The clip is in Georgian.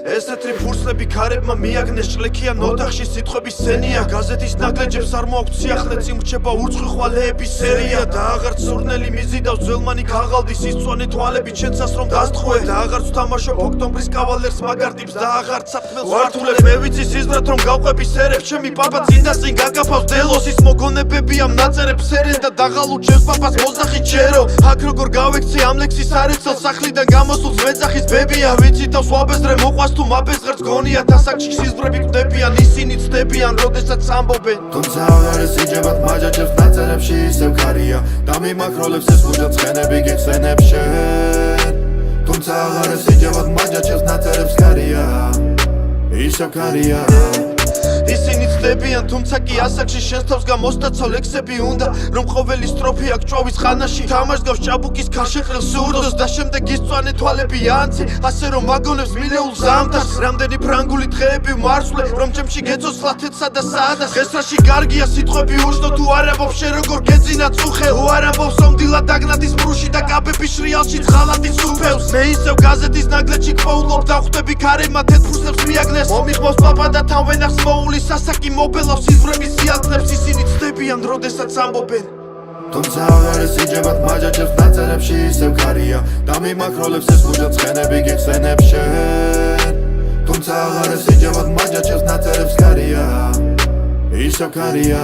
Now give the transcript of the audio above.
ესეთრი ფურცლები ქარებმა მიაგნეს ჭლექიან ოთახში სიტყვების სცენია გაზეთის ნაგლეჯებს არ მოაქვთ სიახლე წინ რჩება ურცხვი ხვალეების სერია და აღარც სურნელი მიზიდავს ძველმანი ქაღალდის ის მწვანე თვალები ჩვენცას რომ დასტყვე და აღარც თამაშობ ოქტომბრის კავალერს მაგარ ტიპს და აღარც საფრთხილს ვართულებ მე ვიცი სიზმრად რომ გავყვები სერებს ჩემი პაპა წინ და წინ გაგაფავს დელოსის მოგონებები ამ ნაწერებს სერენ და დაღალու ჩემს პაპას მოძახი ჩერო აქ როგორ გავექცე ამ ლექსის არეცელს სახლიდან გამოსულს მეძახის ბებია ვიცი თავს ვაბეზრე მოყვას თუ მაბეზღერს გონია დასაკში სიზმრები კვდებიან ისინი ცდებიან როდესაც ამბობენ თუმცა აღარ ესიჯებათ მაჯაჯებს ნაწერებში ისევ ქარია და მიმაქროლებს ეს ხუჯა ცხენები გიხსენებ შენ თუმცა აღარ ესიჯებათ მაჯაჯებს ნაწერებს ქარია ისევ ქარია ისინი ცდებიან თუმცა კი ასაკში შენს თავს გამოსდაცო ლექსები უნდა რომ ყოველი სტროფი აქ ჭვავის ხანაში თამაშგავს ჭაბუკის ქარშეყრილ სურდოს და შემდეგ ის მწვანე თვალები ანცი ასე რომ მაგონებს მინეულ ზამთარს რამდენი ფრანგული დღეები მარცვლე რომ ჩემში გეწოს ხლათეთსა და საადას ხესრაში გარგია სიტყვები უშნო თუ არ ამბობ შენ როგორ გეძინა წუხე უ არ ამბობს რომ დილა დაგნადის ბრუში და კაბების შრიალში ღალატის უფევს მე ისევ გაზეთის ნაგლეჯში ყვაულობ და ხვდები ქარემა თეთრფურსლებს მიაგნეს მომიხმოს პაპა და თან ვენახს მოულის სასაკი მობელავს სიზმრების სიახლეებს ისინი ცდებიან როდესაც ამბობენ თუმცა აღარ ესიჯებათ მაჯაჯებს ნაწერებში ისევ ქარია და მიმაქროლებს ეს ხუჯა ცხენები გიხსენებ შენ თუმცა აღარ ესიჯებათ მაჯაჯებს ნაწერებს ქარია ისევ ქარია